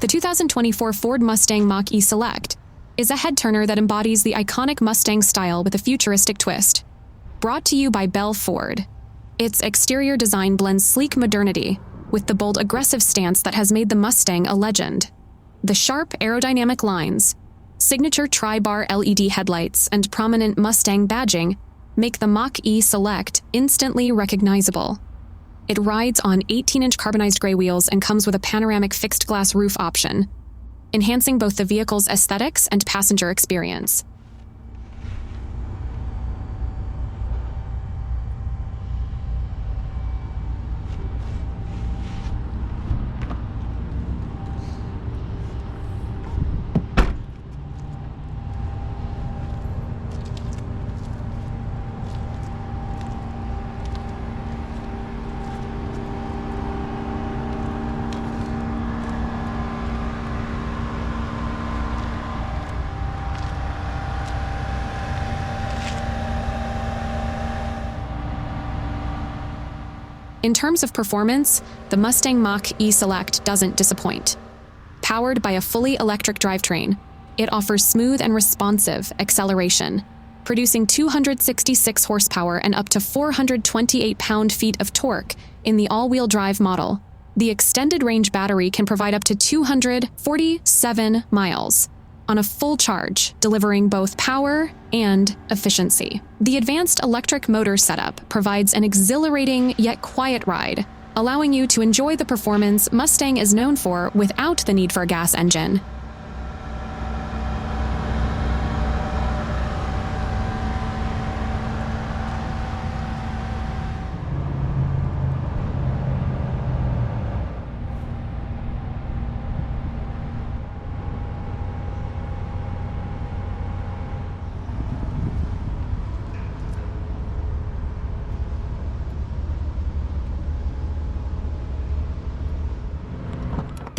The 2024 Ford Mustang Mach-E Select is a head-turner that embodies the iconic Mustang style with a futuristic twist. Brought to you by Bell Ford. Its exterior design blends sleek modernity with the bold, aggressive stance that has made the Mustang a legend. The sharp, aerodynamic lines, signature tri-bar LED headlights, and prominent Mustang badging make the Mach-E Select instantly recognizable. It rides on 18-inch carbonized gray wheels and comes with a panoramic fixed-glass roof option, enhancing both the vehicle's aesthetics and passenger experience. In terms of performance, the Mustang Mach-E Select doesn't disappoint. Powered by a fully electric drivetrain, it offers smooth and responsive acceleration, producing 266 horsepower and up to 428 pound-feet of torque in the all-wheel drive model. The extended range battery can provide up to 247 miles on a full charge, delivering both power and efficiency. The advanced electric motor setup provides an exhilarating yet quiet ride, allowing you to enjoy the performance Mustang is known for without the need for a gas engine.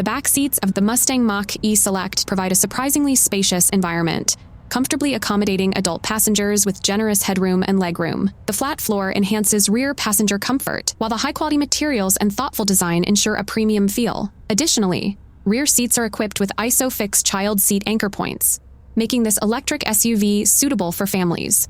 The back seats of the Mustang Mach-E Select provide a surprisingly spacious environment, comfortably accommodating adult passengers with generous headroom and legroom. The flat floor enhances rear passenger comfort, while the high-quality materials and thoughtful design ensure a premium feel. Additionally, rear seats are equipped with ISOFIX child seat anchor points, making this electric SUV suitable for families.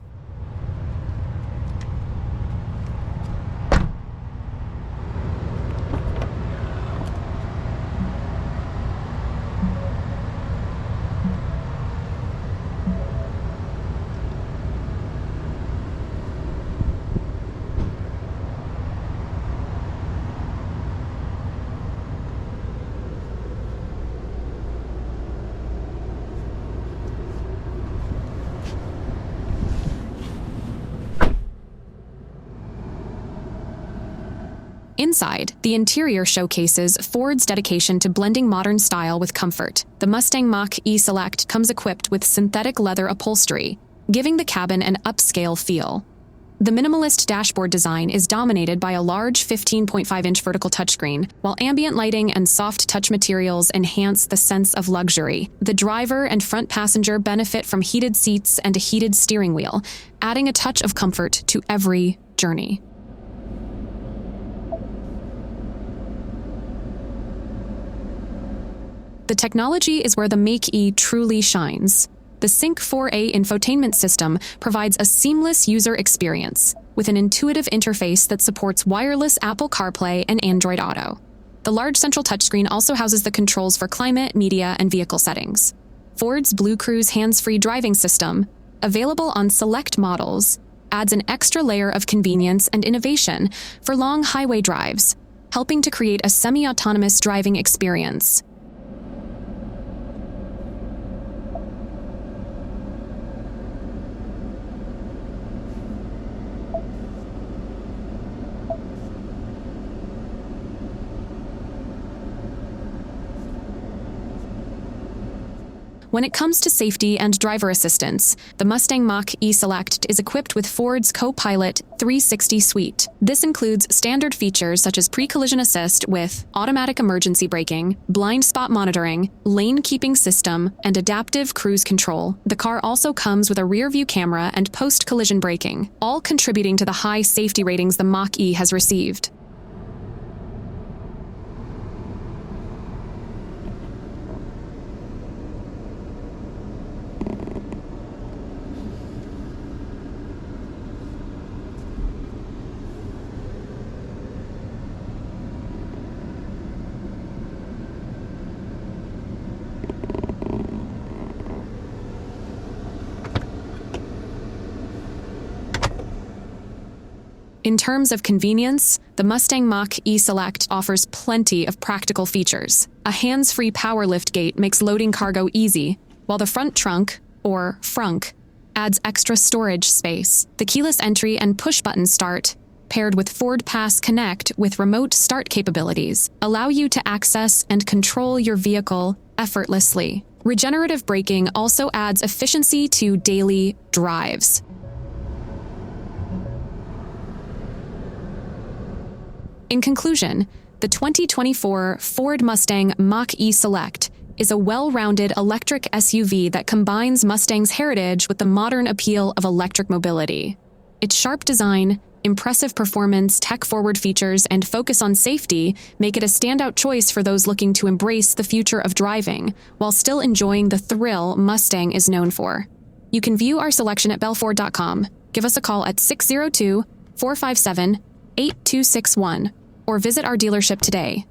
Inside, the interior showcases Ford's dedication to blending modern style with comfort. The Mustang Mach-E Select comes equipped with synthetic leather upholstery, giving the cabin an upscale feel. The minimalist dashboard design is dominated by a large 15.5-inch vertical touchscreen, while ambient lighting and soft touch materials enhance the sense of luxury. The driver and front passenger benefit from heated seats and a heated steering wheel, adding a touch of comfort to every journey. The technology is where the Mach-E truly shines. The Sync 4A infotainment system provides a seamless user experience with an intuitive interface that supports wireless Apple CarPlay and Android Auto. The large central touchscreen also houses the controls for climate, media, and vehicle settings. Ford's Blue Cruise hands-free driving system, available on select models, adds an extra layer of convenience and innovation for long highway drives, helping to create a semi-autonomous driving experience. When it comes to safety and driver assistance, the Mustang Mach-E Select is equipped with Ford's Co-Pilot 360 suite. This includes standard features such as pre-collision assist with automatic emergency braking, blind spot monitoring, lane keeping system, and adaptive cruise control. The car also comes with a rear-view camera and post-collision braking, all contributing to the high safety ratings the Mach-E has received. In terms of convenience, the Mustang Mach-E Select offers plenty of practical features. A hands-free power liftgate makes loading cargo easy, while the front trunk, or frunk, adds extra storage space. The keyless entry and push-button start, paired with Ford Pass Connect with remote start capabilities, allow you to access and control your vehicle effortlessly. Regenerative braking also adds efficiency to daily drives. In conclusion, the 2024 Ford Mustang Mach-E Select is a well-rounded electric SUV that combines Mustang's heritage with the modern appeal of electric mobility. Its sharp design, impressive performance, tech-forward features, and focus on safety make it a standout choice for those looking to embrace the future of driving, while still enjoying the thrill Mustang is known for. You can view our selection at bellford.com. Give us a call at 602-457-8261 or visit our dealership today.